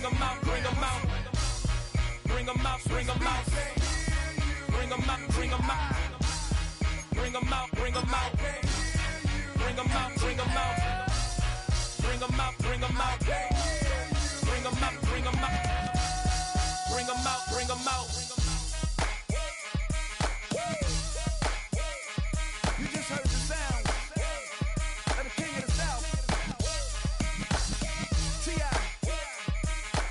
them out, bring them out. Bring them out, bring them out. Bring them out, bring them out. Bring them out, bring them out. Bring them out, bring them out. Bring them out, bring them out. Bring them out, bring them out. Bring them out, bring them out. You just heard the sound of the king of the South. T.I.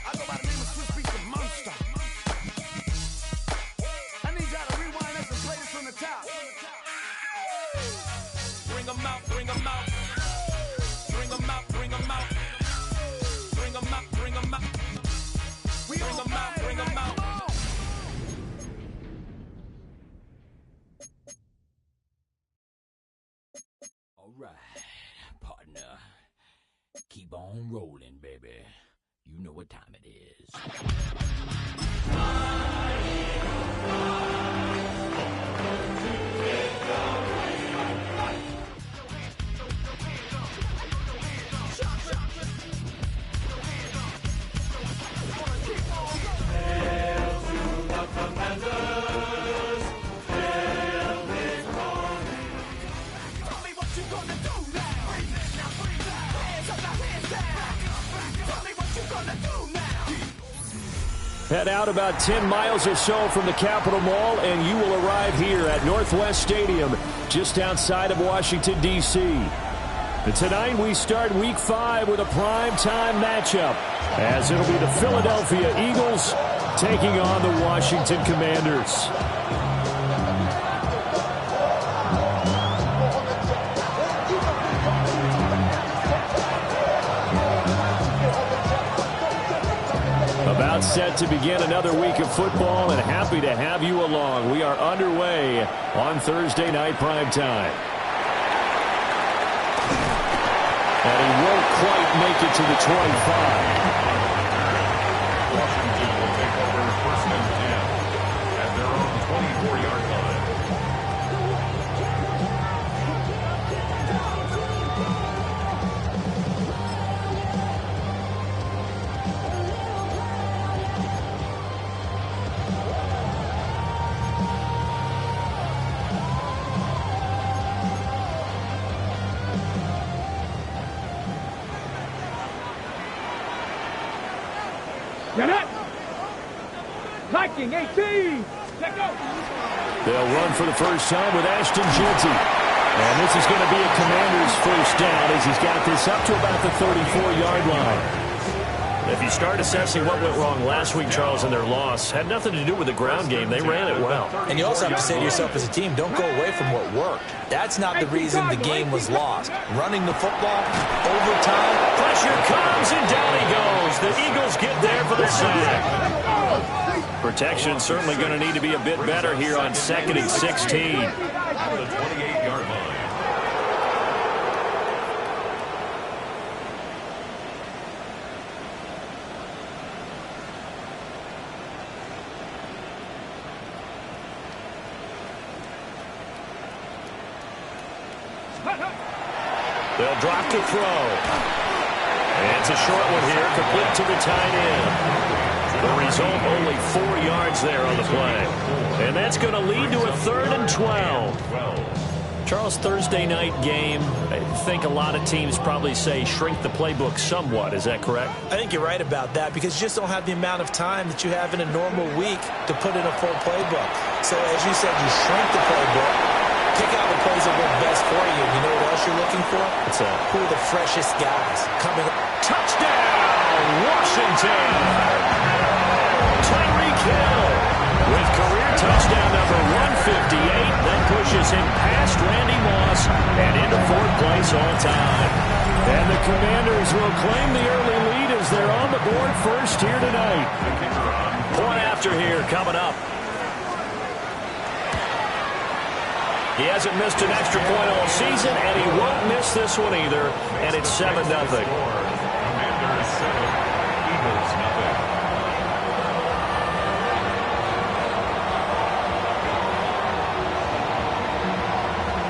I go by the name of Swiss Beats the Monster. I need y'all to rewind this and play this from the top. Bring them out, bring them out. Bring them out, bring them out. Bring them out, bring them out. Bring them out, bring them out. All right, partner. Keep on rolling, baby. You know what time it is. Head out about 10 miles or so from the Capitol Mall, and you will arrive here at Northwest Stadium, just outside of Washington, D.C. And tonight we start Week 5 with a primetime matchup, as it'll be the Philadelphia Eagles taking on the Washington Commanders. About set to begin another week of football, and happy to have you along. We are underway on Thursday night primetime. And he won't quite make it to the 25. Washington will take over first and 10 at their own 24-yard line. Get it! Viking 18! Let go! They'll run for the first time with Ashton Jeanty. And this is going to be a Commander's first down as he's got this up to about the 34-yard line. If you start assessing what went wrong last week, Charles, in their loss, had nothing to do with the ground game. They ran it well. And you also have to say to yourself as a team, don't go away from what worked. That's not the reason the game was lost. Running the football, overtime. Pressure comes, and down he goes. The Eagles get there for the sack. Protection certainly going to need to be a bit better here on 2nd and 16. At the 28-yard line. They'll drop to throw. And it's a short one here, complete to the tight end. The result, only 4 yards there on the play. And that's going to lead to a 3rd and 12. Charles, Thursday night game, I think a lot of teams probably say shrink the playbook somewhat. Is that correct? I think you're right about that because you just don't have the amount of time that you have in a normal week to put in a full playbook. So as you said, you shrink the playbook. Pick out the plays that work best for you. You know what else you're looking for? What's that? Who are the freshest guys coming up? Touchdown, Washington! Tyreek Hill with career touchdown number 158. That pushes him past Randy Moss and into 4th place on time. And the Commanders will claim the early lead as they're on the board first here tonight. Point after here coming up. He hasn't missed an extra point all season, and he won't miss this one either. And it's 7-0. Commanders 7, Eagles 0.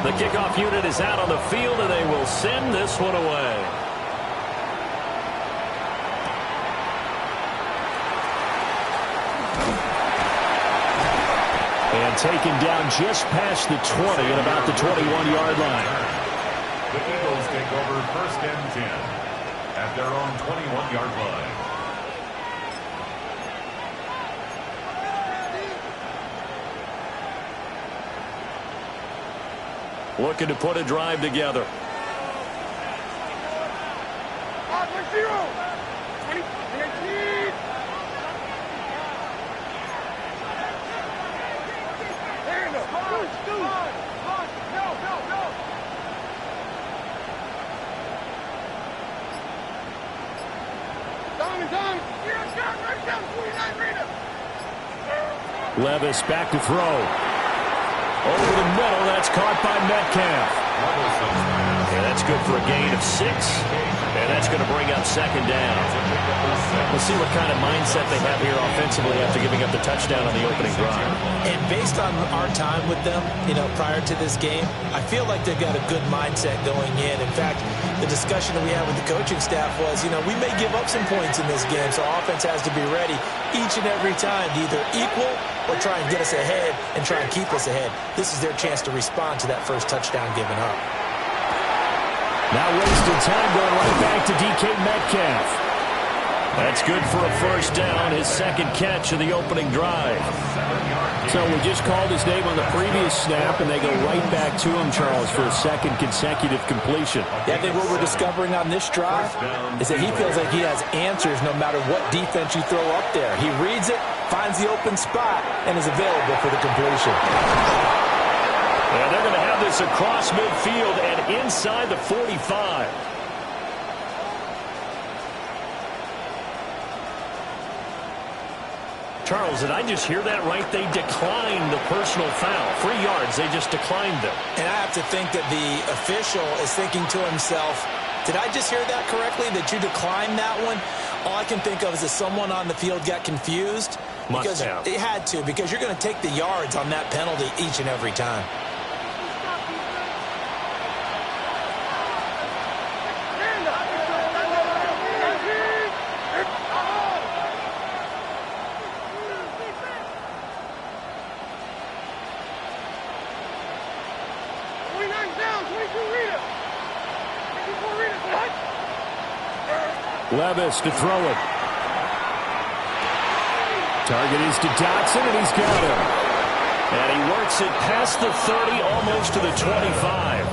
The kickoff unit is out on the field, and they will send this one away. And taken down just past the 20 at about the 21-yard line. The Eagles take over 1st and 10 at their own 21-yard line. Looking to put a drive together. Levis back to throw. Over the middle, that's caught by Metcalf. Yeah, that's good for a gain of 6. And that's going to bring up 2nd down. We'll see what kind of mindset they have here offensively after giving up the touchdown on the opening drive. And based on our time with them, prior to this game, I feel like they've got a good mindset going in. In fact, the discussion that we had with the coaching staff was, we may give up some points in this game, so our offense has to be ready each and every time to either equal or try and get us ahead and try and keep us ahead. This is their chance to respond to that first touchdown given up. Now wasting time going right back to DK Metcalf. That's good for a 1st down, his 2nd catch of the opening drive. So we just called his name on the previous snap, and they go right back to him, Charles, for a 2nd consecutive completion. Yeah, I think what we're discovering on this drive is that he feels like he has answers no matter what defense you throw up there. He reads it, finds the open spot, and is available for the completion. And they're going to have this across midfield and inside the 45. Charles, did I just hear that right? They declined the personal foul. 3 yards, they just declined them. And I have to think that the official is thinking to himself, did I just hear that correctly, that you declined that one? All I can think of is that someone on the field got confused. Must have. It had to, because you're going to take the yards on that penalty each and every time. Levis to throw it. Target is to Dotson, and he's got him. And he works it past the 30, almost to the 25.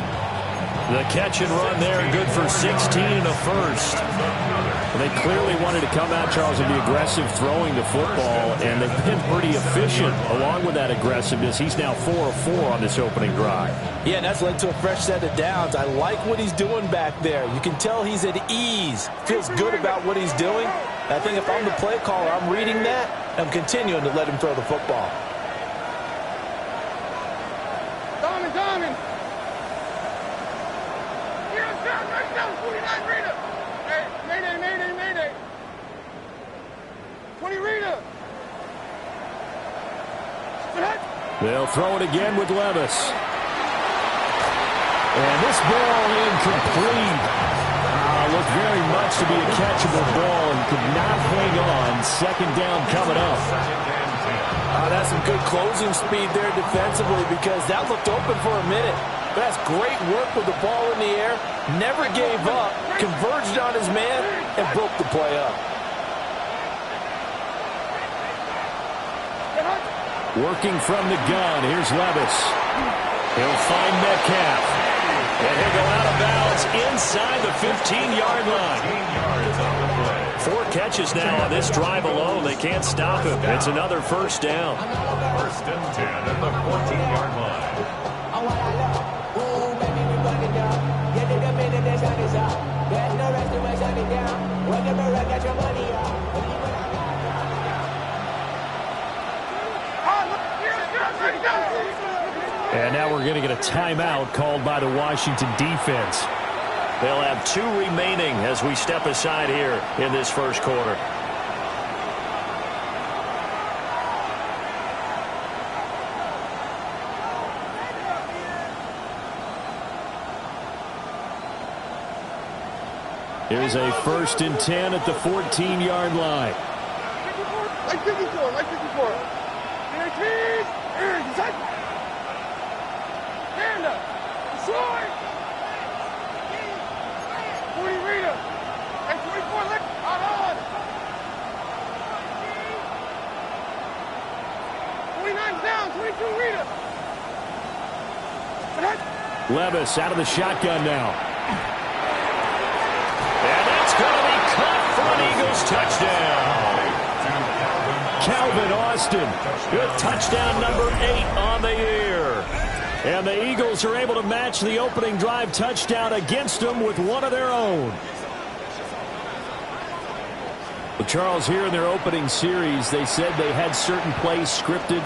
The catch and run there, good for 16 and a 1st. They clearly wanted to come out, Charles, and be aggressive throwing the football, and they've been pretty efficient along with that aggressiveness. He's now 4 of 4 on this opening drive. Yeah, and that's led to a fresh set of downs. I like what he's doing back there. You can tell he's at ease, feels good about what he's doing. I think if I'm the play caller, I'm reading that, I'm continuing to let him throw the football. Diamond! Here it's down, right down, 49 Rita! Hey, mayday! 20 Rita! They'll throw it again with Levis. And this ball incomplete. Looked very much to be a catchable ball and could not hang on. 2nd down coming up. That's some good closing speed there defensively, because that looked open for a minute. But that's great work with the ball in the air. Never gave up, converged on his man, and broke the play up. Working from the gun, here's Levis. He'll find Metcalf. And he'll go out of bounds inside the 15-yard line. 4 catches now on this drive alone. They can't stop him. It's another 1st down. 1st and 10 at the 14-yard line. And now we're going to get a timeout called by the Washington defense. They'll have 2 remaining as we step aside here in this 1st quarter. Here's a 1st and 10 at the 14-yard line. Like 54, like 54. Guaranteed. Set. Stand up. Destroy. 40 Rita. And 24, let out on. 29 down, 22 Rita. Levis out of the shotgun now. And that's going to be caught for an Eagles touchdown. Calvin Austin with touchdown number 8 on the year. And the Eagles are able to match the opening drive touchdown against them with one of their own. Well, Charles, here in their opening series, they said they had certain plays scripted.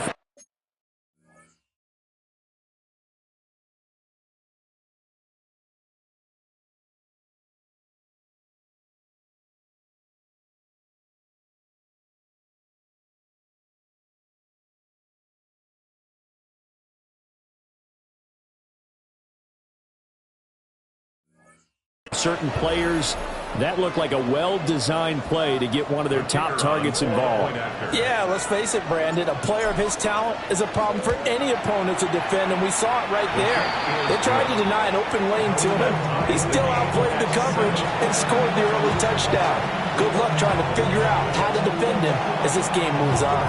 Certain players, that looked like a well-designed play to get one of their top targets involved. Yeah, let's face it, Brandon. A player of his talent is a problem for any opponent to defend, and we saw it right there. They tried to deny an open lane to him. He still outplayed the coverage and scored the early touchdown. Good luck trying to figure out how to defend him as this game moves on.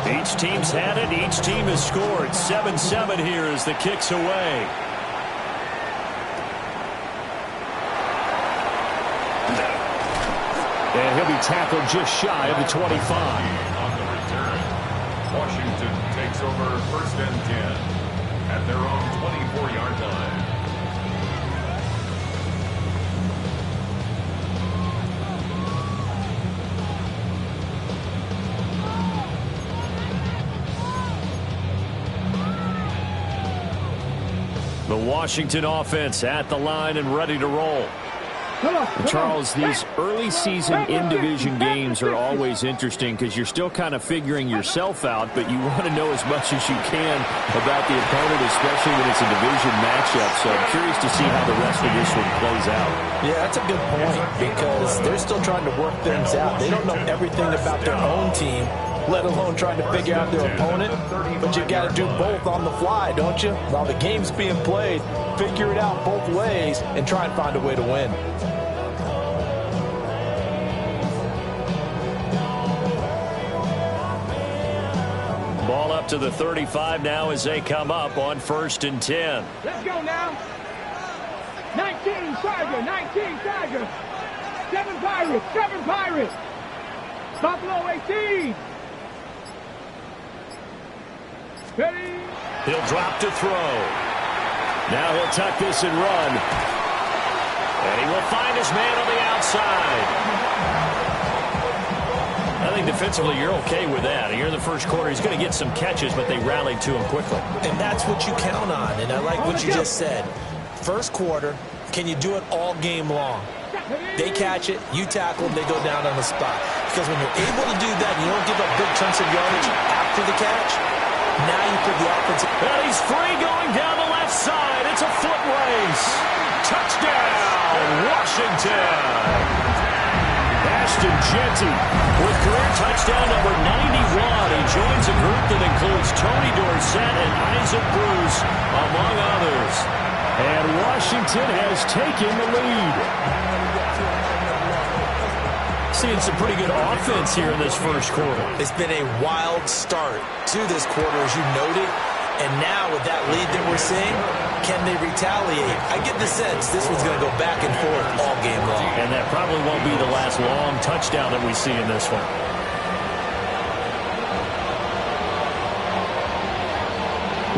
Each team's had it. Each team has scored. 7-7 here as the kick's away. And he'll be tackled just shy of the 25. On the return, Washington takes over 1st and 10 at their own 24-yard line. The Washington offense at the line and ready to roll. And Charles, these early season in-division games are always interesting because you're still kind of figuring yourself out, but you want to know as much as you can about the opponent, especially when it's a division matchup. So I'm curious to see how the rest of this one plays out. Yeah, that's a good point because they're still trying to work things out. They don't know everything about their own team, let alone trying to figure out their opponent. But you got to do both on the fly, don't you? While the game's being played, figure it out both ways and try and find a way to win. Ball up to the 35 now as they come up on 1st and 10. Let's go now. 19 Tiger, 19 Tiger. 7 Pirates, 7 Pirates. Buffalo 18. Ready? He'll drop to throw. Now he'll tuck this and run. And he will find his man on the outside. I think defensively you're okay with that. Here in the first quarter, he's going to get some catches, but they rallied to him quickly. And that's what you count on, and I like what you just said. First quarter, can you do it all game long? They catch it, you tackle them, they go down on the spot. Because when you're able to do that, you don't give up big chunks of yardage after the catch. Now you put the offense. And he's free going down the left side. It's a foot race. Touchdown, Washington. Ashton Jeanty with career touchdown number 91. He joins a group that includes Tony Dorsett and Isaac Bruce, among others. And Washington has taken the lead. Seeing some pretty good offense here in this first quarter. It's been a wild start to this quarter, as you noted. And now with that lead that we're seeing, can they retaliate? I get the sense this one's going to go back and forth all game long. And that probably won't be the last long touchdown that we see in this one.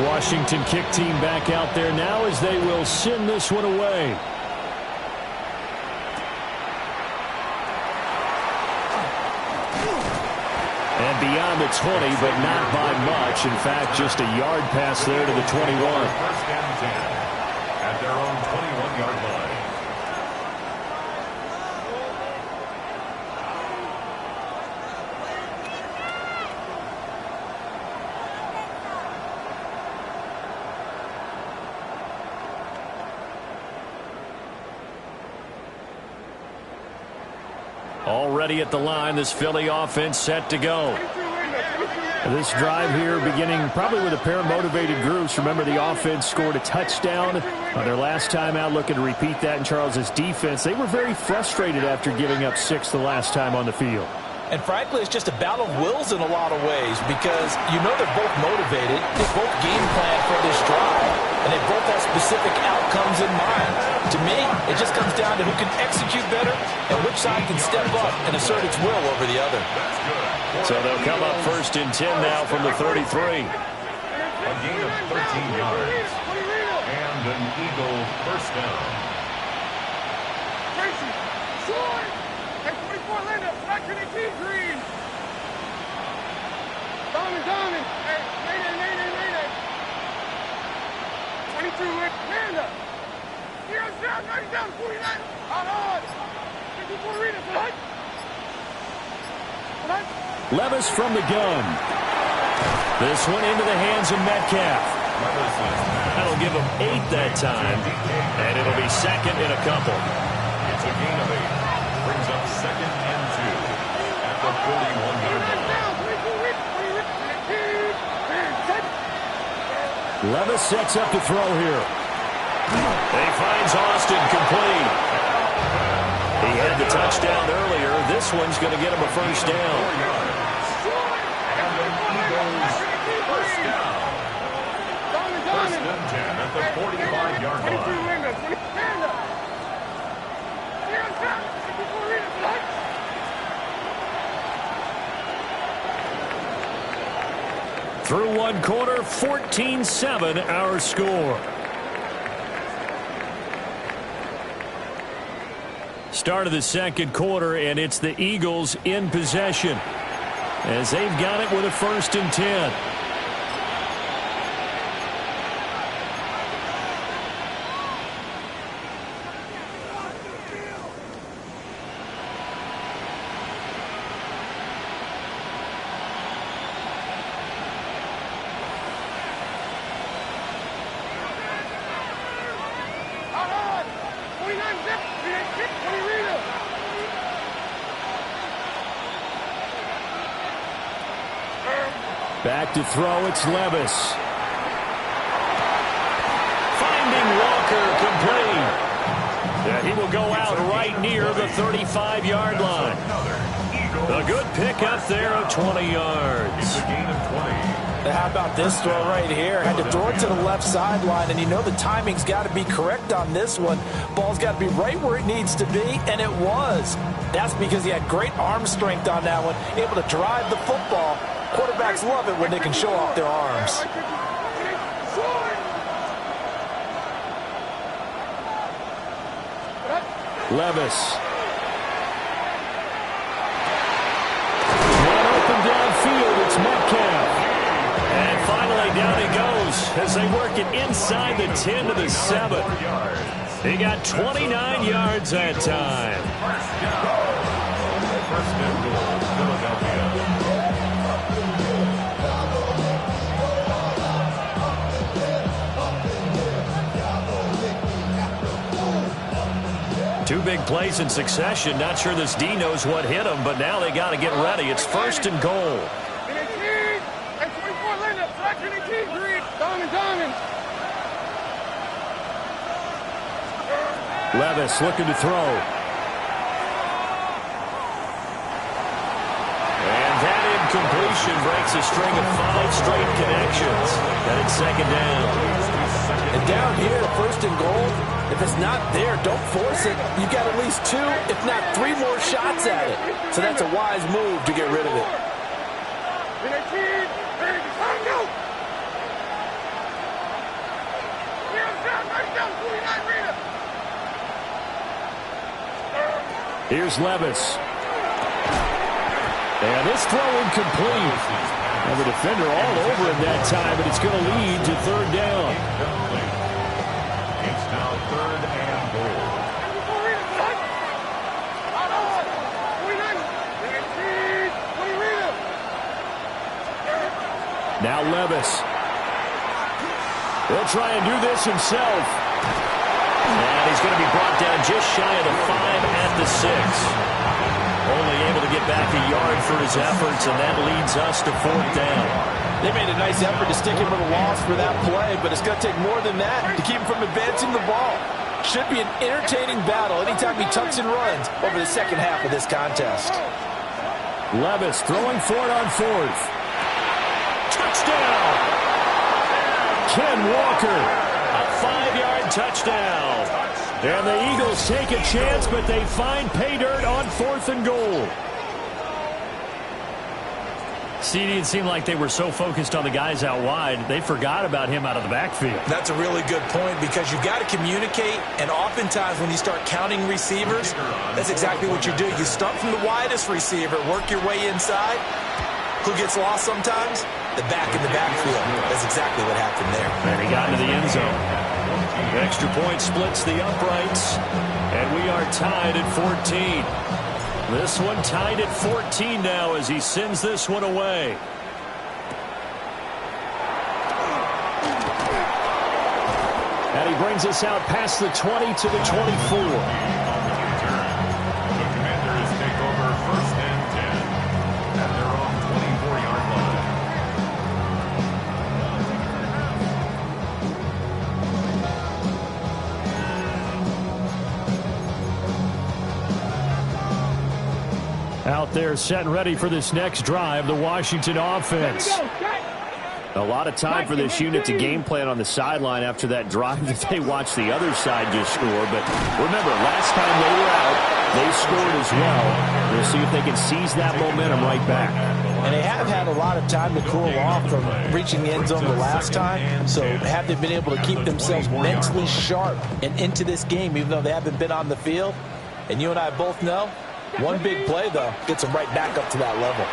Washington kick team back out there now as they will send this one away. And beyond the 20, but not by much. In fact, just a yard pass there to the 21. 1st and 10 at their own 21-yard line. Already at the line, this Philly offense set to go. This drive here beginning probably with a pair of motivated groups. Remember, the offense scored a touchdown on their last time out, looking to repeat that in Charles's defense. They were very frustrated after giving up 6 the last time on the field. And frankly, it's just a battle of wills in a lot of ways because you know they're both motivated. They both game plan for this drive, and they both have specific outcomes in mind. To me, it just comes down to who can execute better and which side can step up and assert its will over the other. So they'll come up 1st and 10 now from the 33. A gain of 13 yards. And an Eagle first down. Tracy, short. Hey, 24 Linda, back to the key green. Domin. Hey, Mayday. 22 Linda. Heroes down, 90 down, 49. Out on. 54 Rita, tonight. Levis from the gun. This one into the hands of Metcalf. That'll give him 8 that time, and it'll be 2nd and a couple. It's a gain of 8. Brings up 2nd and 2 at the 41-yard line. Levis sets up to throw here. He finds Austin complete. He had the touchdown earlier. This one's going to get him a first down. 4 yards. And the Eagles first down. First and 10 at the 45-yard line. Through one quarter, 14-7 our score. Start of the second quarter, and it's the Eagles in possession as they've got it with a 1st and 10. Back to throw, it's Levis. Finding Walker complete. Yeah, he will go out right near the 35-yard line. A good pickup there of 20 yards. It's a gain of 20. How about this throw right here? Had to throw it to the left sideline, and you know the timing's got to be correct on this one. Ball's got to be right where it needs to be, and it was. That's because he had great arm strength on that one, able to drive the football. Quarterbacks love it when they can show off their arms. Levis. One open downfield, it's Metcalf. And finally down he goes as they work it inside the 10 to the 7. He got 29 yards that time. First and goal, Philadelphia. Two big plays in succession. Not sure this D knows what hit him, but now they got to get ready. It's 1st and goal. Levis looking to throw. And that incompletion breaks a string of 5 straight connections. And it's 2nd down. And down here, 1st and goal, if it's not there, don't force it. You got at least 2, if not 3 more shots at it. So that's a wise move to get rid of it. Here's Levis. And this throw incomplete. And the defender all over him that time, but it's going to lead to 3rd down. It's now 3rd and goal. Now Levis. He'll try and do this himself. And he's going to be brought down just shy of the 5 at the 6. only able to get back a yard for his efforts, and that leads us to 4th down. They made a nice effort to stick him with a loss for that play, but it's going to take more than that to keep him from advancing the ball. Should be an entertaining battle anytime he tucks and runs over the second half of this contest. Levis throwing for it on 4th. Touchdown! Ken Walker. A 5-yard touchdown. And the Eagles take a chance, but they find pay dirt on 4th and goal. CD, it seemed like they were so focused on the guys out wide, they forgot about him out of the backfield. That's a really good point because you've got to communicate, and oftentimes when you start counting receivers, that's exactly what you do. You start from the widest receiver, work your way inside. Who gets lost sometimes? The back in the backfield. That's exactly what happened there. And he got into the end zone. Extra point splits the uprights, and we are tied at 14. This one tied at 14 now as he sends this one away. And he brings us out past the 20 to the 24. The Commanders take over 1st and 10 at their own 24-yard line. Out there set and ready for this next drive, the Washington offense. A lot of time for this unit to game plan on the sideline after that drive that they watched the other side just score. But remember, last time they were out, they scored as well. We'll see if they can seize that momentum right back. And they have had a lot of time to cool off from reaching the end zone the last time. So have they been able to keep themselves mentally sharp and into this game, even though they haven't been on the field? And you and I both know, one big play, though, gets them right back up to that level.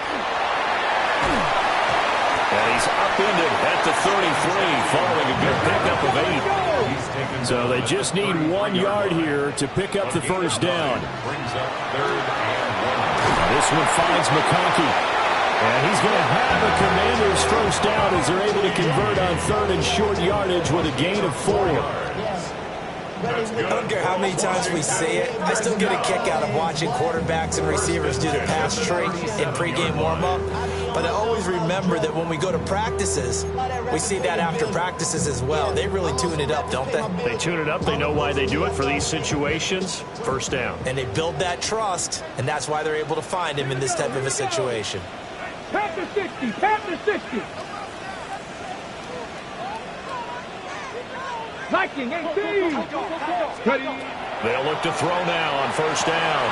And he's upended at the 33 following a good pickup of 8. So they just need 1 yard here to pick up the first down. Brings up 3rd and 1. This one finds McConkey. And he's going to have a Commanders first down as they're able to convert on 3rd and short yardage with a gain of 4. I don't care how many times we say it, I still get a kick out of watching quarterbacks and receivers do the pass tree in pregame warm-up. But I always remember that when we go to practices, we see that after practices as well. They really tune it up, don't they? They tune it up. They know why they do it for these situations. First down. And they build that trust, and that's why they're able to find him in this type of a situation. Pat the 60, pat the 60. Viking 18. They'll look to throw now on first down.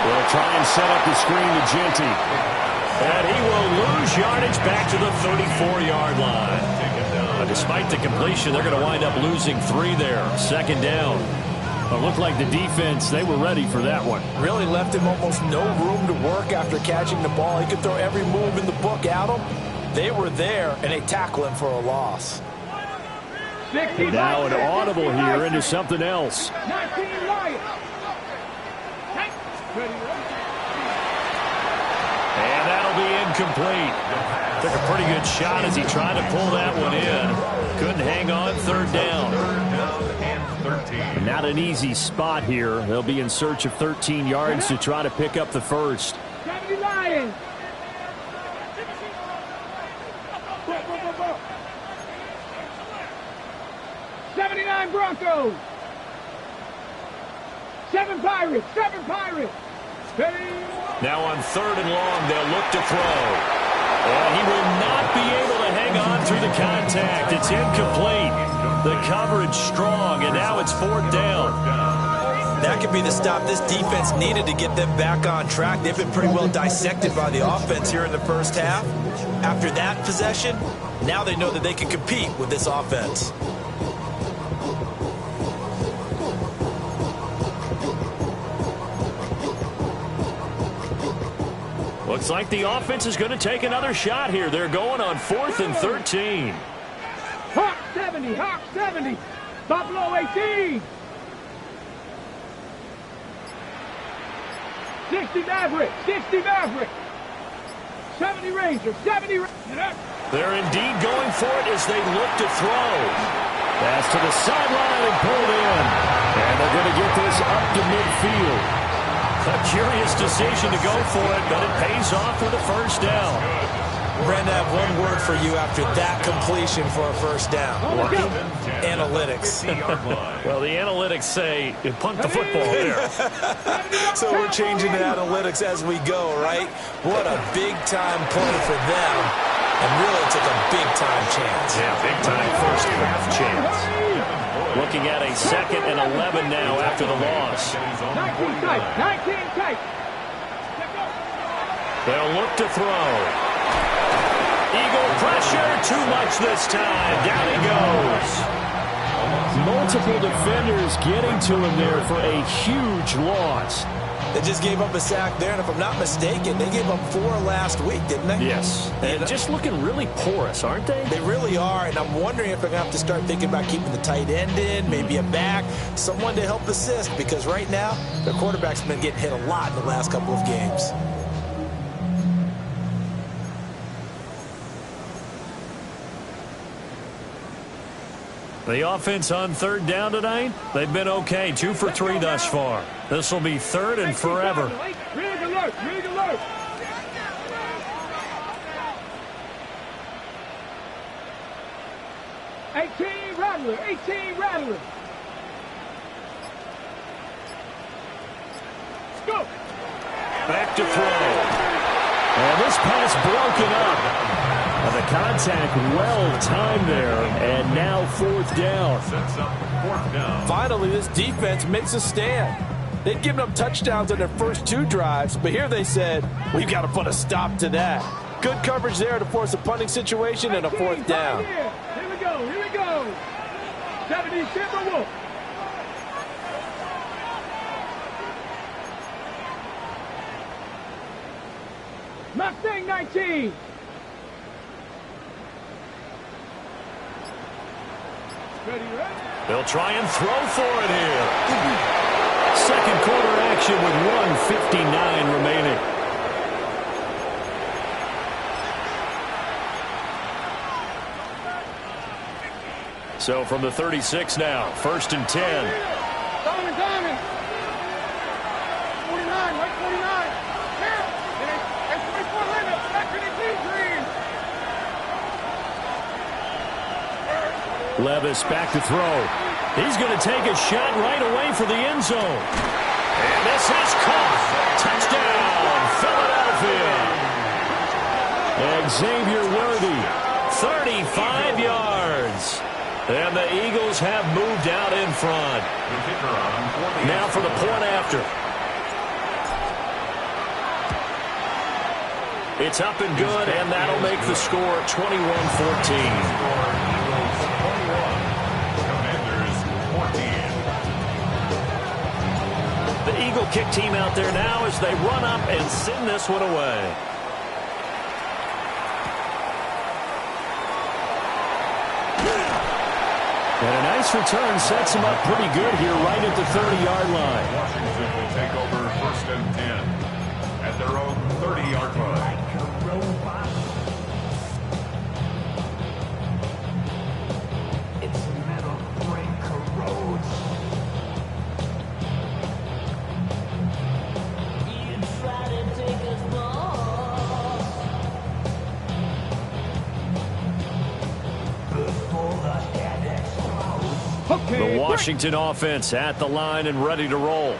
They'll try and set up the screen to Genty. And he will lose yardage back to the 34-yard line. Despite the completion, they're going to wind up losing 3 there. Second down. It looked like the defense, they were ready for that one. Really left him almost no room to work after catching the ball. He could throw every move in the book at him. They were there, and they tackle him for a loss. Now an audible here into something else. 19 Lions. And that'll be incomplete. Took a pretty good shot as he tried to pull that one in. Couldn't hang on. Third down. Not an easy spot here. They'll be in search of 13 yards to try to pick up the first. 70 Lions. 79 Broncos. 7 Pirates. 7 Pirates. Now on 3rd and long, they'll look to throw. And he will not be able to hang on through the contact. It's incomplete. The coverage strong, and now it's 4th down. That could be the stop this defense needed to get them back on track. They've been pretty well dissected by the offense here in the first half. After that possession, now they know that they can compete with this offense. Looks like the offense is going to take another shot here. They're going on 4th and 13. Hawk 70. Hawk 70. Buffalo 18. 60 Maverick. 60 Maverick. 70 Rangers. 70 Rangers. They're indeed going for it as they look to throw. Pass to the sideline and pulled in. And they're going to get this up to midfield. A curious decision to go for it, but it pays off with a first down. Brandon, I have one word for you after that completion for a first down. Lucky? Analytics. Well, the analytics say punt the football there. So we're changing the analytics as we go, right? What a big-time play for them. And really took a big-time chance. Yeah, big-time first half chance. Looking at a 2nd and 11 now after the loss. 19 tight. They'll look to throw. Eagle pressure, too much this time. Down he goes. Multiple defenders getting to him there for a huge loss. They just gave up a sack there, and if I'm not mistaken, they gave up 4 last week, didn't they? Yes. And just looking really porous, aren't they? They really are, and I'm wondering if they're going to have to start thinking about keeping the tight end in, maybe a back, someone to help assist, because right now, their quarterback's been getting hit a lot in the last couple of games. The offense on 3rd down tonight, they've been okay. 2 for 3 thus far. This will be 3rd and forever. Rig alert. 18 Rattler. Go. Back to throw. And this pass broken up. And the contact well-timed there, and now 4th down. Sets up 4th down. Finally, this defense makes a stand. They'd given up touchdowns on their first 2 drives, but here they said, we've got to put a stop to that. Good coverage there to force a punting situation and a 4th down. Here we go. 70 Timberwolf. Mustang 19. Ready? They'll try and throw for it here. 2nd quarter action with 1:59 remaining. So from the 36 now, 1st and 10. Diamond. 49, right 49. Here. It's 24 lineup. Back to the green. Levis back to throw. He's going to take a shot right away for the end zone. And this is caught. Touchdown, Philadelphia. Xavier Worthy, 35 yards. And the Eagles have moved out in front. Now for the point after. It's up and good, and that'll make the score 21-14. The Eagle kick team out there now as they run up and send this one away. And a nice return sets him up pretty good here right at the 30-yard line. Washington will take over 1st and 10 at their own 30-yard line. The Washington offense at the line and ready to roll.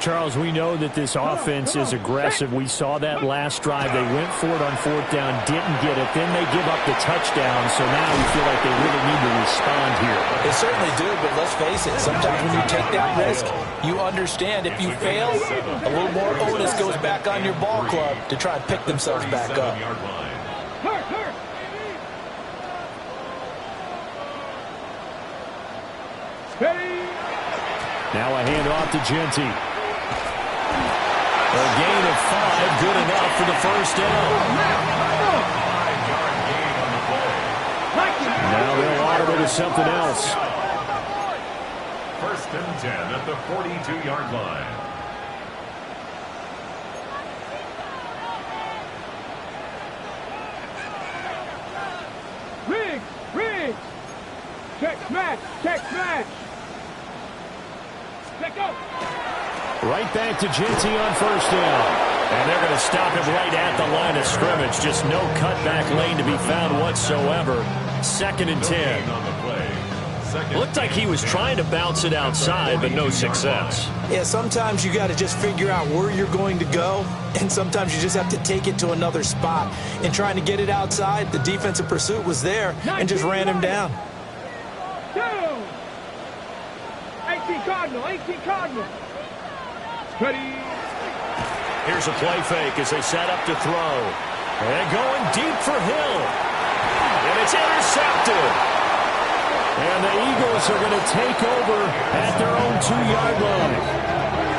Charles, we know that this offense is aggressive. We saw that last drive. They went for it on 4th down, didn't get it. Then they give up the touchdown, so now we feel like they really need to respond here. They certainly do, but let's face it, sometimes when you take that risk, you understand if you fail, a little more onus goes back on your ball club to try and pick themselves back up. Now a handoff to Genty. A gain of 5, good enough for the first down. Now they'll auto to something else. 1st and 10 at the 42-yard line. Riggs. Check smash. Let go. Right back to Jeanty on first down. And they're going to stop him right at the line of scrimmage. Just no cutback lane to be found whatsoever. 2nd and 10. On the play. Looked like he was trying to bounce it outside, but no success. Yeah, sometimes you got to just figure out where you're going to go, and sometimes you just have to take it to another spot. In trying to get it outside, the defensive pursuit was there and just ran him down. 18 Cardinal, 18 Cardinal. Ready. Here's a play fake as they set up to throw. And going deep for Hill. And it's intercepted. And the Eagles are going to take over at their own 2-yard line.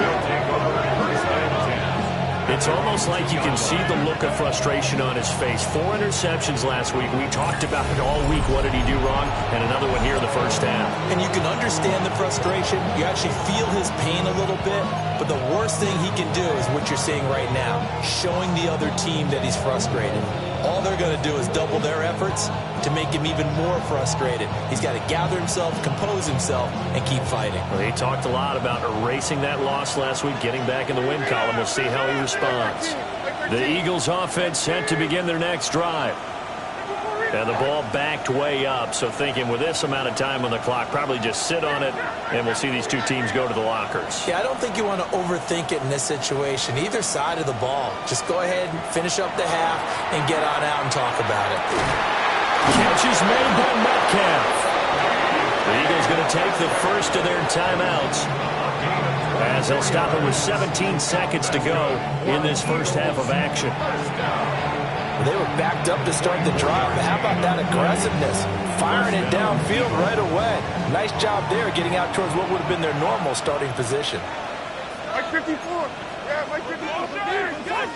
They'll take over first and 10. It's almost like you can see the look of frustration on his face. 4 interceptions last week. We talked about it all week. What did he do wrong? And another one here in the first half. And you can understand the frustration. You actually feel his pain a little bit. But the worst thing he can do is what you're seeing right now, showing the other team that he's frustrated. All they're going to do is double their efforts to make him even more frustrated. He's got to gather himself, compose himself, and keep fighting. Well, he talked a lot about erasing that loss last week, getting back in the win column. We'll see how he responds. The Eagles offense set to begin their next drive. And the ball backed way up, so thinking with this amount of time on the clock, probably just sit on it, and we'll see these two teams go to the lockers. Yeah, I don't think you want to overthink it in this situation. Either side of the ball. Just go ahead and finish up the half and get on out and talk about it. Catch is made by Metcalf. The Eagles going to take the first of their timeouts as they'll stop it with 17 seconds to go in this first half of action. They were backed up to start the drive. How about that aggressiveness? Firing it downfield right away. Nice job there getting out towards what would have been their normal starting position. Mike 54. Yeah, Mike 54. There, good.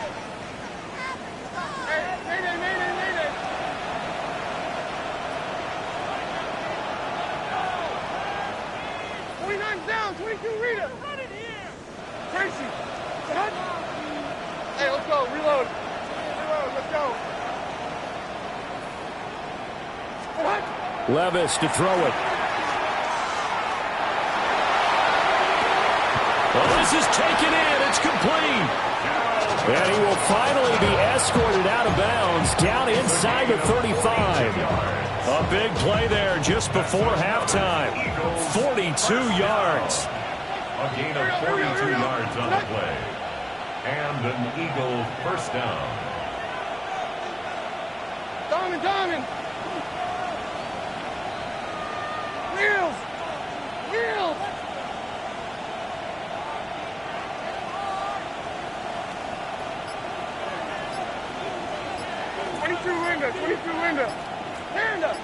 Hey, Mayday. 29's down, 22 Rita. Tracy. Hey, let's go, reload. Let's go. Levis to throw it. Well, this is taken in. It's complete. And he will finally be escorted out of bounds down inside the 35. A big play there just before halftime. 42 yards. A gain of 42 yards on the play. And an Eagle first down. Diamond. Wheels. 22 window. Hand up.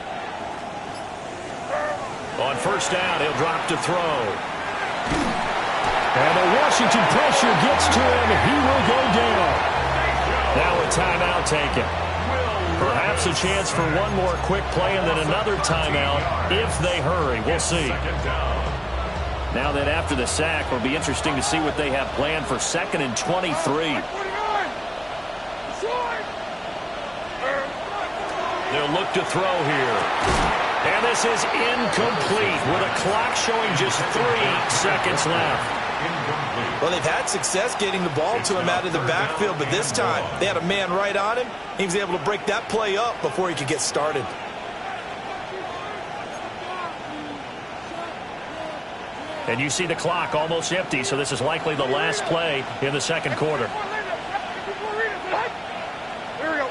On first down, he'll drop to throw. And the Washington pressure gets to him, and he will go down. Now a timeout taken. Perhaps a chance for one more quick play and then another timeout if they hurry. We'll see. Now that after the sack, it'll be interesting to see what they have planned for 2nd and 23. They'll look to throw here. And this is incomplete with a clock showing just 3 seconds left. Well, they've had success getting the ball to him out of the backfield, but this time they had a man right on him. He was able to break that play up before he could get started. And you see the clock almost empty, so this is likely the last play in the second quarter. Here we go.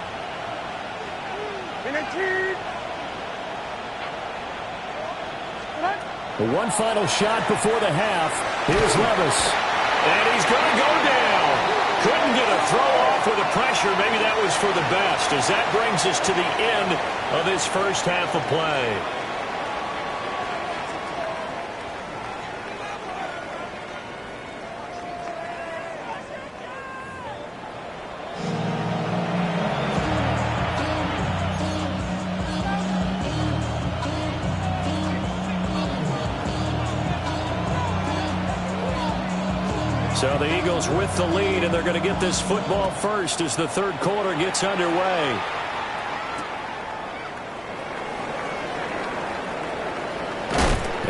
One final shot before the half. Here's Levis. And he's going to go down. Couldn't get a throw off with the pressure. Maybe that was for the best, as that brings us to the end of this first half of play. So the Eagles with the lead, and they're going to get this football first as the third quarter gets underway.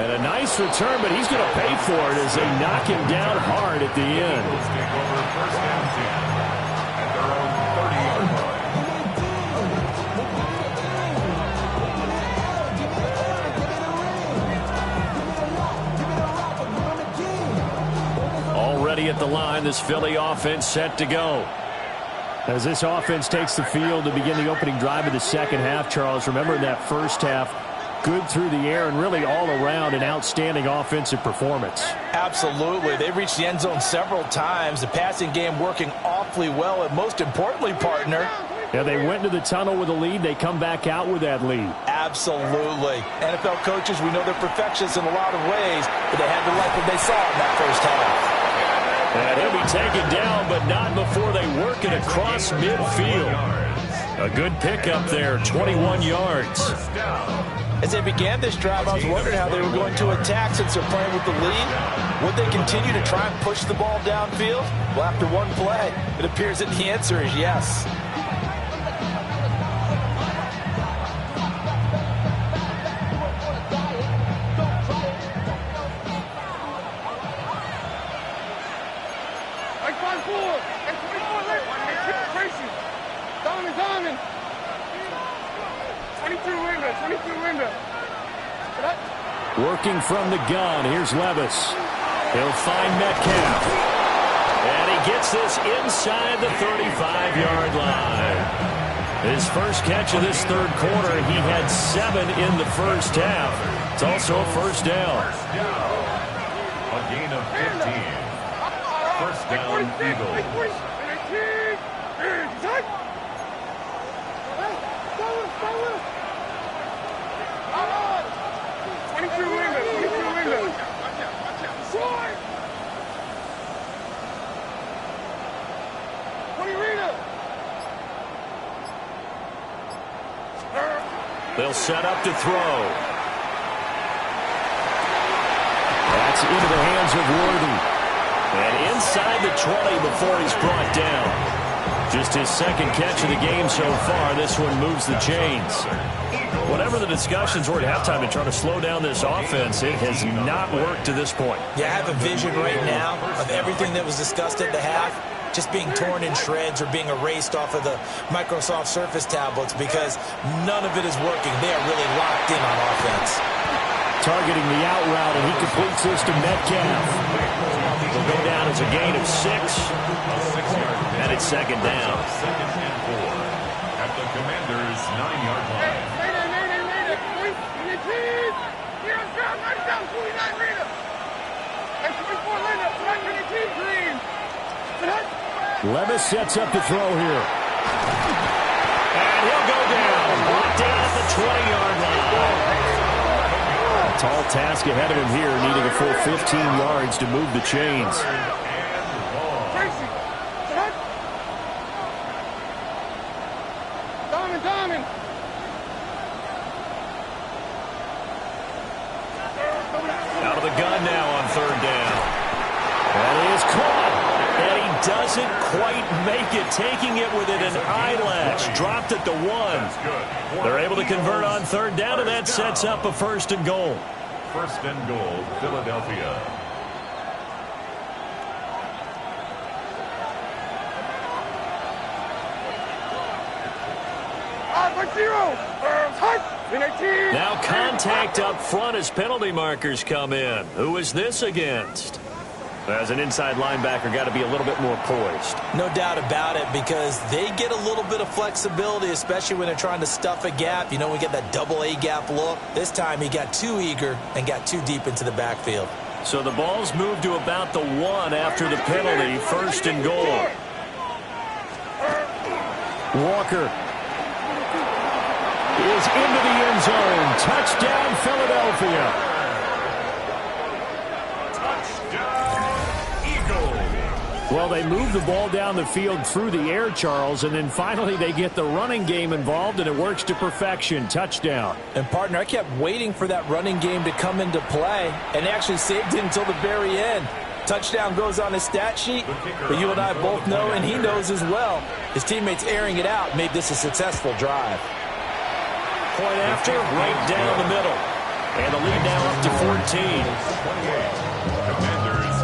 And a nice return, but he's going to pay for it as they knock him down hard at the end. Eagles take over first and 10 at their own 30-yard line. Already at the line, this Philly offense set to go. As this offense takes the field to begin the opening drive of the second half, Charles, remember in that first half, good through the air and really all around an outstanding offensive performance. Absolutely. They've reached the end zone several times. The passing game working awfully well, and most importantly, partner, yeah, they went into the tunnel with a lead. They come back out with that lead. Absolutely. NFL coaches, we know they're perfectionists in a lot of ways, but they had to like what they saw in that first half. And he'll be taken down, but not before they work it across midfield. A good pickup there, 21 yards. As they began this drive, I was wondering how they were going to attack since they're playing with the lead. Would they continue to try and push the ball downfield? Well, after one play, it appears that the answer is yes. Working from the gun, here's Levis. He'll find Metcalf. And he gets this inside the 35-yard line. His first catch of this third quarter, he had 7 in the first half. It's also a first down. A gain of 15. First down, Eagles. They'll set up to throw. That's into the hands of Worthy. And inside the 20 before he's brought down. Just his second catch of the game so far. This one moves the chains. Whatever the discussions were at halftime to try to slow down this offense, it has not worked to this point. Yeah, I have a vision right now of everything that was discussed at the half just being torn in shreds or being erased off of the Microsoft Surface tablets because none of it is working. They are really locked in on offense. Targeting the out route, and he completes this to Metcalf. Will go down as a gain of 6. And it's second down. Second and 4 at the Commanders' 9-yard line. Levis sets up to throw here. And he'll go down. Brought down at the 20-yard line. A tall task ahead of him here, needing a full 15 yards to move the chains. Out of the gun now on third down. That is caught. And he doesn't quite make it, taking it within an eyelash. Dropped at the 1. They're able to convert on third down, and that sets up a first and goal. First and goal, Philadelphia. Now contact up front as penalty markers come in. Who is this against? As an inside linebacker, got to be a little bit more poised. No doubt about it, because they get a little bit of flexibility, especially when they're trying to stuff a gap. You know, we get that double A gap look. This time he got too eager and got too deep into the backfield. So the ball's moved to about the 1 after the penalty. First and goal. Walker is into the end zone. Touchdown, Philadelphia. Well, they move the ball down the field through the air, Charles, and then finally they get the running game involved, and it works to perfection. Touchdown. And, partner, I kept waiting for that running game to come into play and actually saved it until the very end. Touchdown goes on his stat sheet, but you and I both know, and he knows as well, his teammates airing it out made this a successful drive. Point after, right down the middle. And the lead now up to 14. 28. Commanders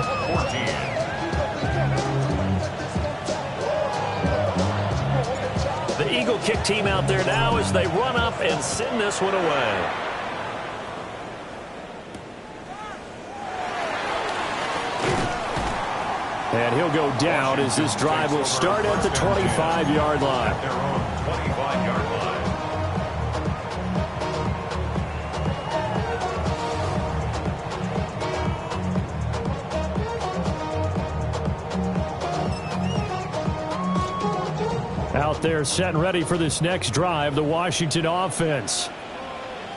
14. The Eagle kick team out there now as they run up and send this one away. And he'll go down as this drive will start at the 25-yard line. Their own 25-yard line. Out there set and ready for this next drive, the Washington offense.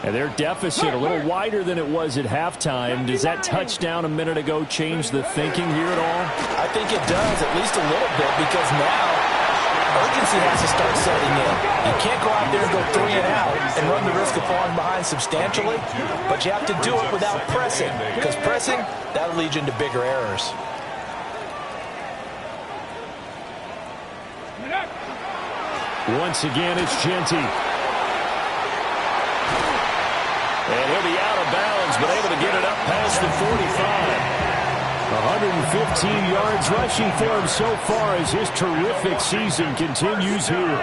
And their deficit a little wider than it was at halftime. Does that touchdown a minute ago change the thinking here at all? I think it does, at least a little bit, because now urgency has to start setting in. You can't go out there and go 3 and out and run the risk of falling behind substantially, but you have to do it without pressing, because pressing, that'll lead you into bigger errors. Once again, it's Jeanty. And he'll be out of bounds, but able to get it up past the 45. 115 yards rushing for him so far as his terrific season continues here.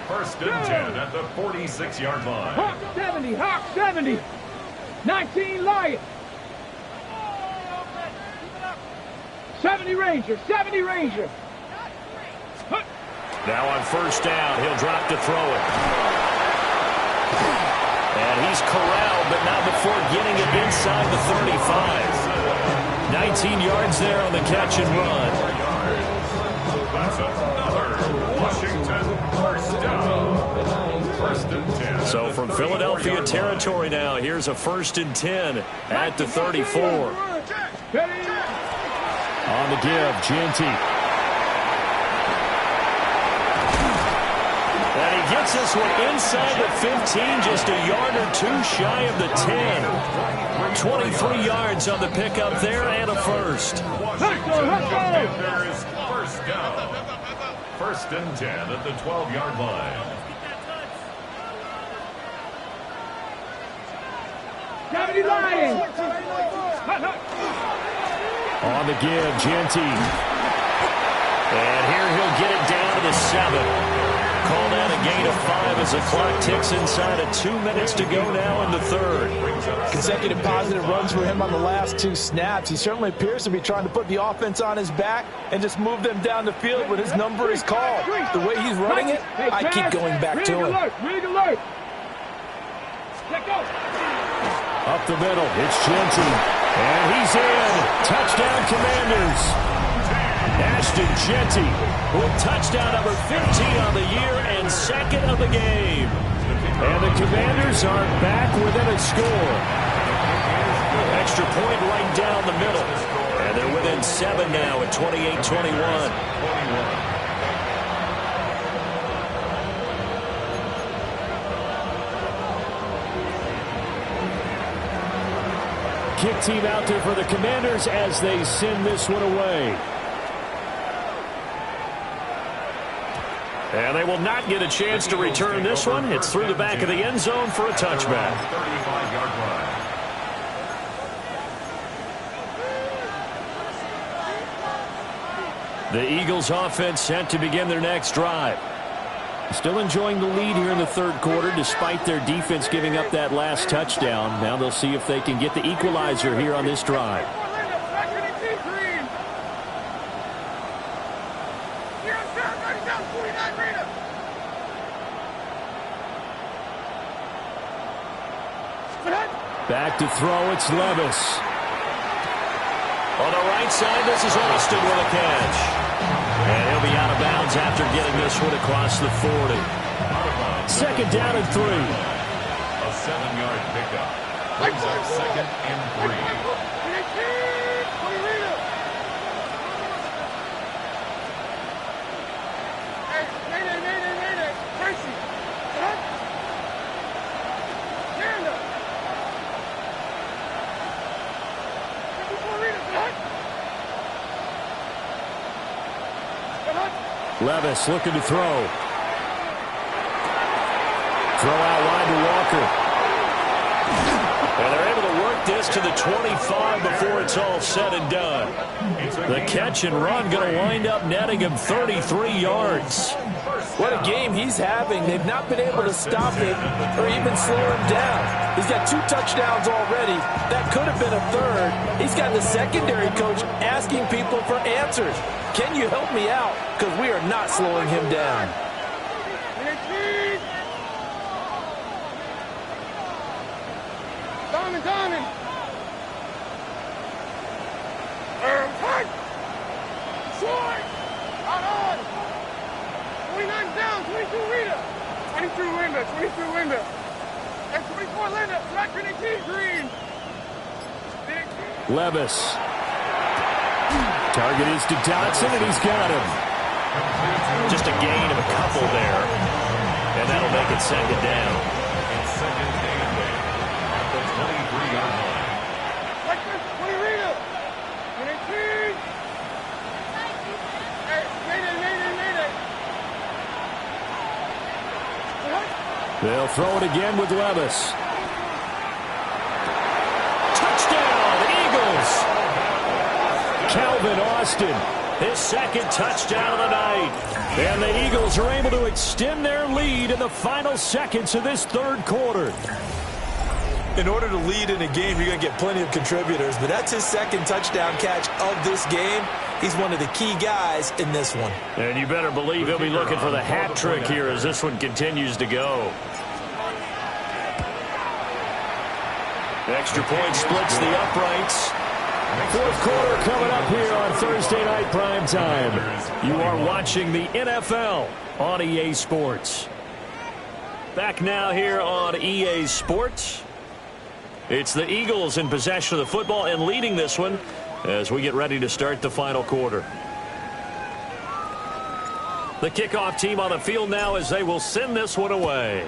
1st and 10 at the 46-yard line. Hawk 70, Hawk 70. 19 Lions. 70 Rangers, 70 Rangers. Now on 1st down, he'll drop to throw it. And he's corralled, but not before getting it inside the 35. 19 yards there on the catch and run. That's another Washington 1st down. 1st and 10. So from Philadelphia territory now, here's a 1st and 10 at the 34. On the give, Jeanty. And he gets this one inside the 15, just a yard or two shy of the 10. 23 yards on the pickup there and a first. Washington Commanders 1st down. 1st and 10 at the 12-yard line. Lions. On the give, Jeanty. And here he'll get it down to the 7. Called out a gain of 5 as the clock ticks inside of 2 minutes to go now in the 3rd. Consecutive positive runs for him on the last 2 snaps. He certainly appears to be trying to put the offense on his back and just move them down the field when his number is called. The way he's running it, I keep going back to him. Up the middle, it's Jeanty. And he's in. Touchdown, Commanders. Ashton Jeanty with touchdown number 15 on the year and 2nd of the game. And the Commanders are back within a score. Extra point right down the middle. And they're within 7 now at 28-21. Kick team out there for the Commanders as they send this one away. And they will not get a chance to return this one. It's through the back of the end zone for a touchback. 35-yard line. The Eagles offense set to begin their next drive. Still enjoying the lead here in the 3rd quarter despite their defense giving up that last touchdown. Now they'll see if they can get the equalizer here on this drive. Back to throw, it's Levis. On the right side, this is Austin with a catch. And he'll be out of bounds after getting this one across the 40. 2nd down and 3. A 7-yard pickup. Brings up 2nd and 3. Levis looking to throw. Throw out wide to Walker. And they're able to work this to the 25 before it's all said and done. The catch and run going to wind up netting him 33 yards. What a game he's having. They've not been able to stop it or even slow him down. He's got 2 touchdowns already. That could have been a third. He's got the secondary coach asking people for answers. Can you help me out? Because we are not slowing him down. Diamond. Short. Out on. 29 down. 22 Rita. 22 Linda. And 24 Linda. Track 18 Green. Levis. Target is to Dotson, and he's got him. Just a gain of a couple there. And that'll make it second down. It's second down at the 23-yard line. Like this. 20 Rita. 18. Hey, Mayday. They'll throw it again with Levis. Touchdown, Eagles! Calvin Austin. His second touchdown of the night. And the Eagles are able to extend their lead in the final seconds of this third quarter. In order to lead in a game, you're going to get plenty of contributors, but that's his second touchdown catch of this game. He's one of the key guys in this one. And you better believe he'll be looking for the hat trick here as this one continues to go. The extra point splits the uprights. Fourth quarter coming up here on Thursday Night Primetime. You are watching the NFL on EA Sports. Back now here on EA Sports. It's the Eagles in possession of the football and leading this one as we get ready to start the final quarter. The kickoff team on the field now as they will send this one away.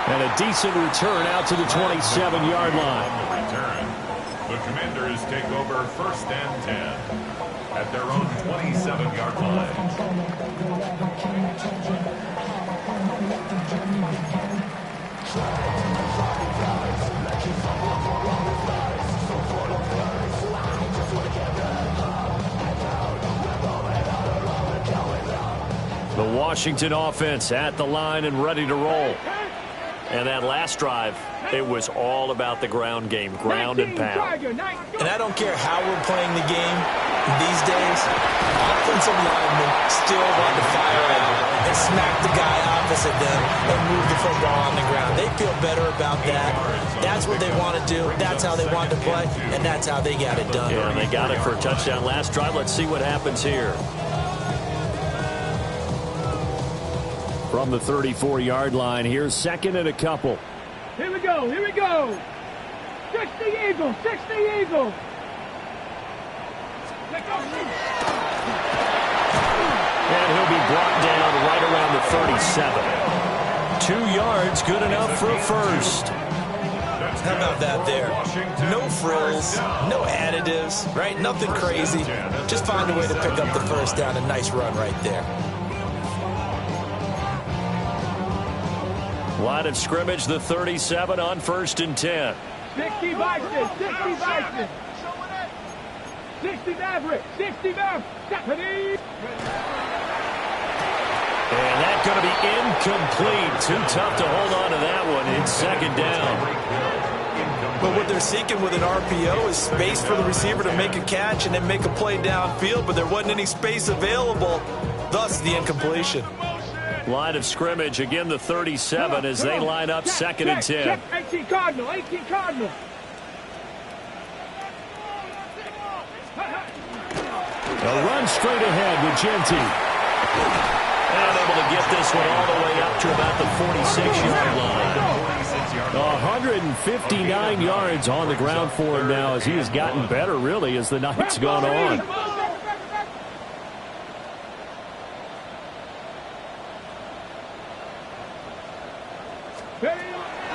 And a decent return out to the 27-yard line. On the return, the Commanders take over 1st and 10 at their own 27-yard line. The Washington offense at the line and ready to roll. And that last drive, it was all about the ground game, ground and pound. And I don't care how we're playing the game these days, offensive linemen still want to fire out and smack the guy opposite them and move the football on the ground. They feel better about that. That's what they want to do. That's how they want to play, and that's how they got it done. Yeah, they got it for a touchdown last drive. Let's see what happens here. From the 34-yard line, here's second and a couple. Here we go. 60 Eagles. And he'll be brought down right around the 37. 2 yards, good enough for a first. How about that there? No frills, no additives, right? Nothing crazy. Just find a way to pick up the first down. A nice run right there. Line of scrimmage, the 37 on 1st and 10. 60 Bison. 60 Maverick. Stephanie. And that's going to be incomplete. Too tough to hold on to that one. It's second down. But what they're seeking with an RPO is space for the receiver to make a catch and then make a play downfield, but there wasn't any space available, thus the incompletion. Line of scrimmage, again the 37 as they line up second and 10. 18 Cardinal. A run straight ahead with Genty. And able to get this one all the way up to about the 46-yard line. 159 yards on the ground for him now as he has gotten better, really, as the night's gone on.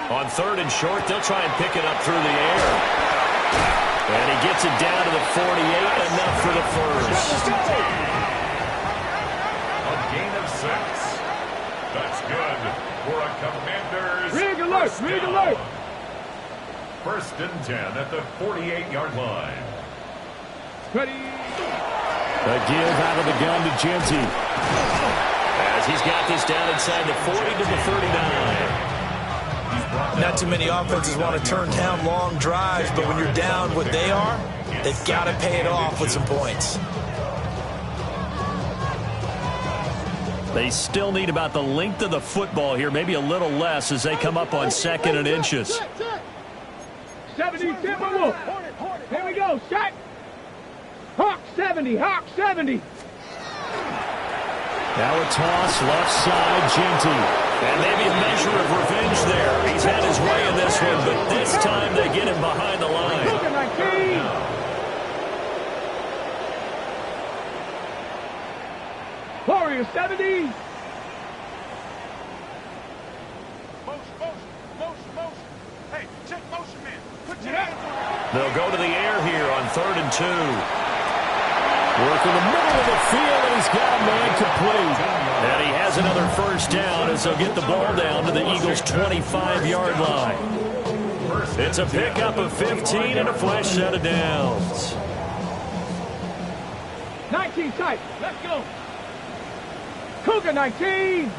On 3rd and short, they'll try and pick it up through the air. And he gets it down to the 48, enough for the first. That's good for a Commanders Rig alert, first rig down. alert. 1st and 10 at the 48-yard line. Ready. A give out of the gun to Genty. As he's got this down inside the 40 to the 39. Not too many offenses want to turn down long drives, but when you're down what they are, they've got to pay it off with some points. They still need about the length of the football here, maybe a little less as they come up on 2nd and inches. 70, tempo. Here we go, shot. Hawk 70, Hawk 70. Now a toss, left side, Genty. And maybe a measure of revenge there. He's had his way in this one, but this time they get him behind the line. Look at 19. Warrior 70. Motion. Hey, check motion, man. Put your hands on it. They'll go to the air here on 3rd and 2. Work in the middle of the field, and he's got a man complete. And he has another first down as they'll get the ball down to the Eagles' 25-yard line. It's a pickup of 15 and a fresh set of downs. 19 tight. Let's go. Cougar 19.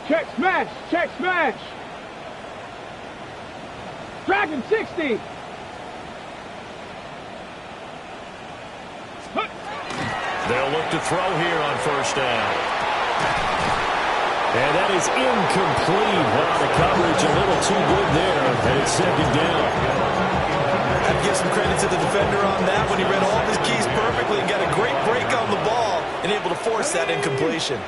Check smash. Check smash. Dragon 60. They'll look to throw here on 1st down. And that is incomplete. Wow, the coverage a little too good there. And it's 2nd down. I'd give some credit to the defender on that when he read all of his keys perfectly and got a great break on the ball and able to force that incompletion.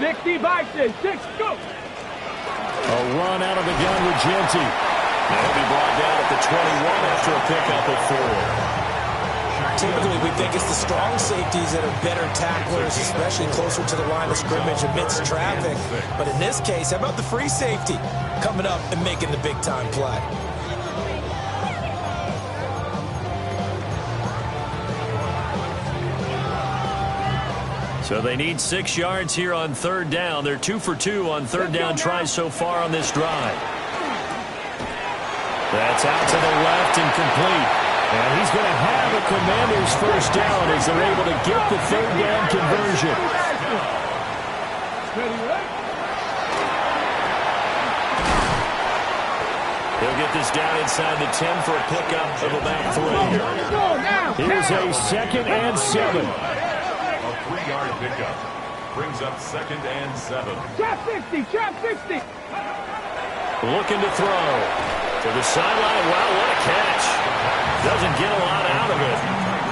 60 Bison. 6, go. A run out of the gun with Genty. He'll be brought down at the 21 after a pickup of 4. Typically, we think it's the strong safeties that are better tacklers, especially closer to the line of scrimmage amidst traffic. But in this case, how about the free safety coming up and making the big-time play? So they need 6 yards here on 3rd down. They're 2 for 2 on 3rd down tries so far on this drive. That's out to the left and complete. And he's going to have a Commanders first down as they're able to get the 3rd down conversion. He'll get this down inside the 10 for a pickup of about 3. Here's a 2nd and 7. A 3-yard pickup brings up 2nd and 7. Trap 60. Trap 60. Looking to throw. To the sideline. Wow, what a catch. Doesn't get a lot out of it,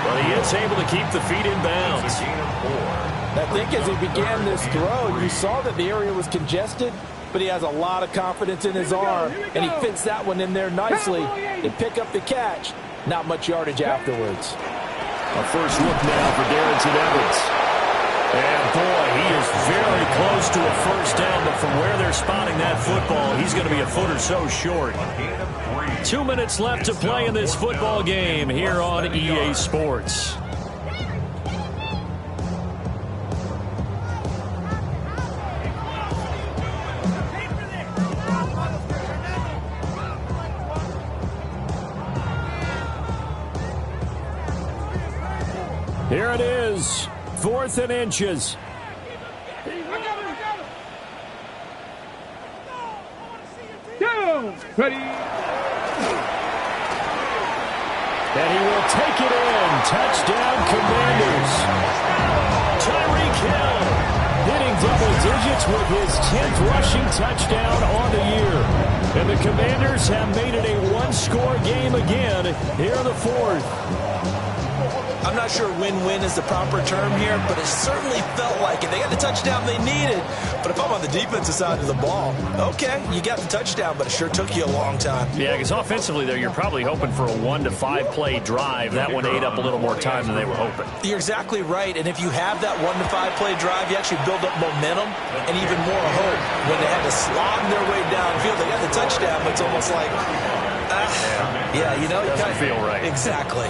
but he is able to keep the feet in bounds. I think as he began this throw, you saw that the area was congested, but he has a lot of confidence in his arm, and he fits that one in there nicely to pick up the catch. Not much yardage afterwards. A first look now for Darrynton Evans. And boy, he is very close to a first down, but from where they're spotting that football, he's going to be a foot or so short. 2 minutes left to play in this football game here on EA Sports. Here it is, 4th and inches. Down. Ready. And he will take it in. Touchdown, Commanders. Tyreek Hill Hitting double digits with his 10th rushing touchdown on the year. And the Commanders have made it a one-score game again here in the 4th. I'm not sure win-win is the proper term here, but it certainly felt like it. They got the touchdown they needed. But if I'm on the defensive side of the ball, okay, you got the touchdown, but it sure took you a long time. Yeah, because offensively there, you're probably hoping for a 1 to 5 play drive. That one ate up a little more time than they were hoping. You're exactly right. And if you have that 1 to 5 play drive, you actually build up momentum and even more hope. When they had to slog their way downfield, they got the touchdown, but it's almost like, yeah, you know, doesn't feel right. Exactly.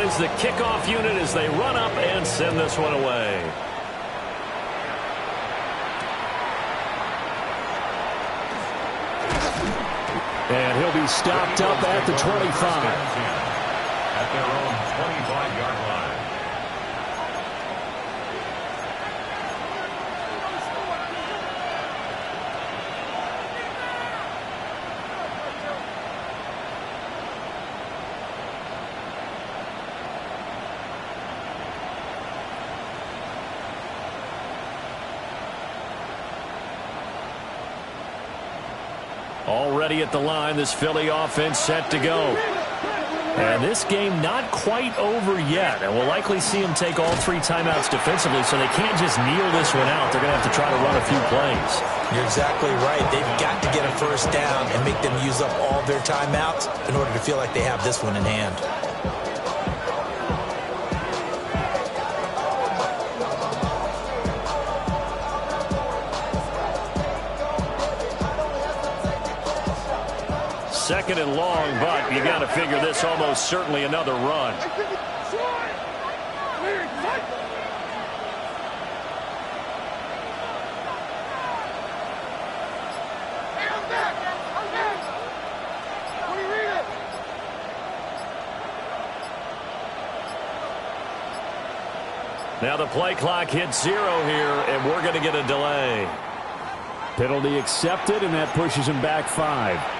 joins the kickoff unit as they run up and send this one away. And he'll be stopped up at the 25. At their own 25-yard line. Already at the line, this Philly offense set to go. And this game not quite over yet. And we'll likely see them take all 3 timeouts defensively, so they can't just kneel this one out. They're going to have to try to run a few plays. You're exactly right. They've got to get a first down and make them use up all their timeouts in order to feel like they have this one in hand. Second and long, but you got to figure this almost certainly another run. Now the play clock hits 0 here, and we're going to get a delay. Penalty accepted, and that pushes him back 5.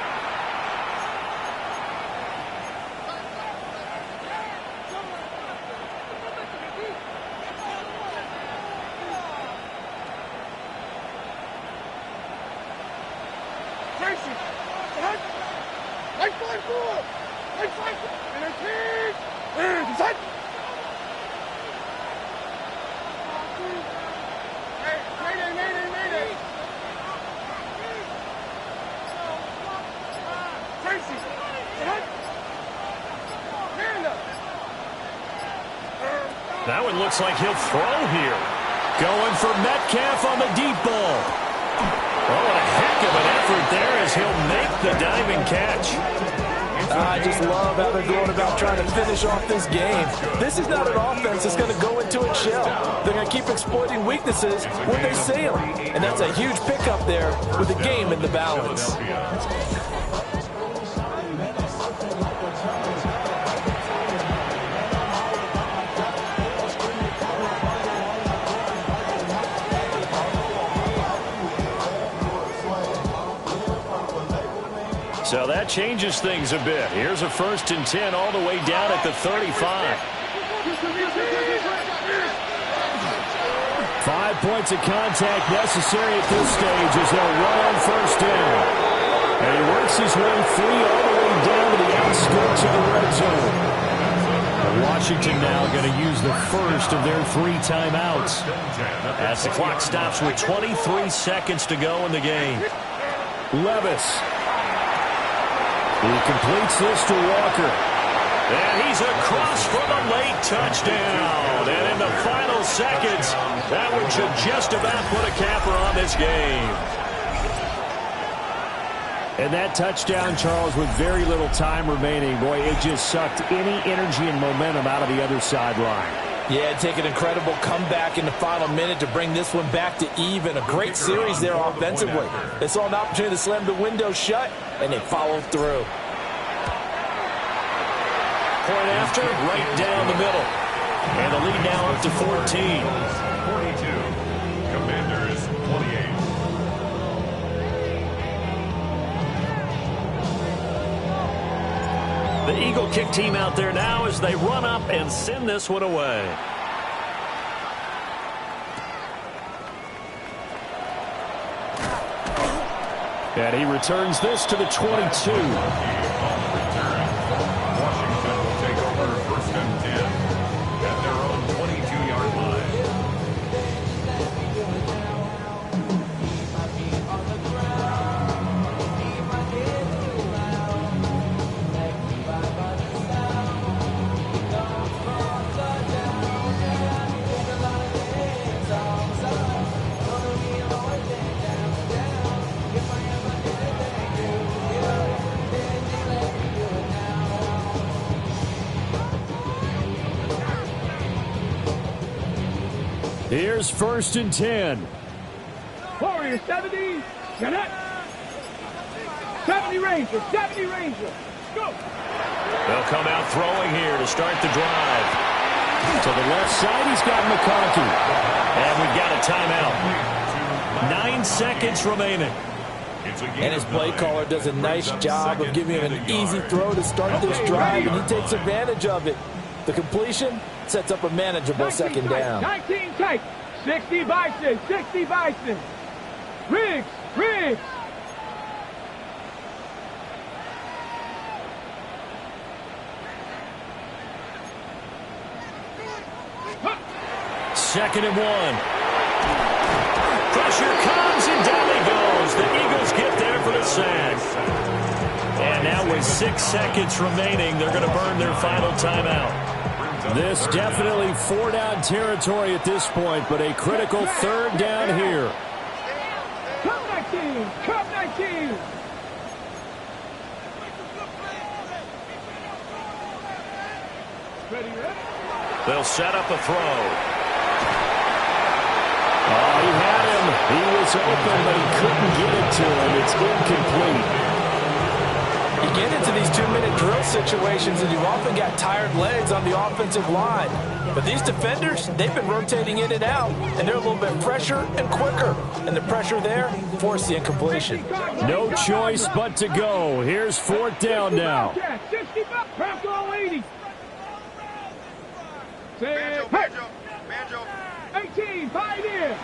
That one looks like he'll throw here. Going for Metcalf on the deep ball. Oh, what a heck of an effort there as he'll make the diving catch. I just love how they're going about trying to finish off this game. This is not an offense that's going to go into its shell. They're going to keep exploiting weaknesses when they see them. And that's a huge pickup there with the game in the balance. So that changes things a bit. Here's a 1st and 10 all the way down at the 35. 5 points of contact necessary at this stage as they'll run on 1st down. And he works his way free all the way down to the outskirts of the red zone. Washington now going to use the first of their 3 timeouts. As the clock stops with 23 seconds to go in the game. Levis. He completes this to Walker. And he's across for the late touchdown. And in the final seconds, that one should just about put a capper on this game. And that touchdown, Charles, with very little time remaining, boy, it just sucked any energy and momentum out of the other sideline. Yeah, take an incredible comeback in the final minute to bring this one back to even. A great series there offensively. They saw an opportunity to slam the window shut, and they followed through. Point after, right down the middle. And the lead now up to 14. 42. Commanders 28. The Eagle kick team out there now as they run up and send this one away. And he returns this to the 22. Washington will take over 1st and 10 at their own 22-yard line. Here's 1st and 10. Warrior 70. Cadet. 70 Ranger. 70 Ranger. Go. They'll come out throwing here to start the drive. To the left side, he's got McConkey. And we've got a timeout. 9 seconds remaining. And his play caller does a nice job of giving him an easy throw to start this drive, and he takes advantage of it. The completion sets up a manageable 2nd down. 19 tight. 60 Bison. 60 Bison. Riggs. Riggs. Second and 1. Pressure comes and down he goes. The Eagles get there for the sack. And now with 6 seconds remaining, they're going to burn their final timeout. This definitely 4-down territory at this point, but a critical 3rd down here. Come 19. Come 19. Ready, ready. They'll set up a throw. Oh, he had him. He was open, but he couldn't get it to him. It's incomplete. You get into these 2-minute drill situations, and you've often got tired legs on the offensive line. But these defenders, they've been rotating in and out, and they're a little bit fresher and quicker. And the pressure there forced the incompletion. No choice but to go. Here's 4th down now. 65. Craft all 80. Hey. 18, 5 in.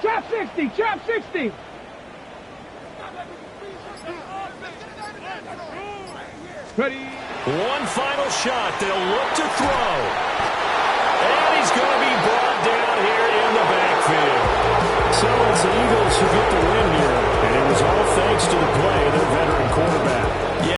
Trap 60, trap 60. Ready. One final shot. They'll look to throw. And he's going to be brought down here in the backfield. So it's the Eagles who get the win here.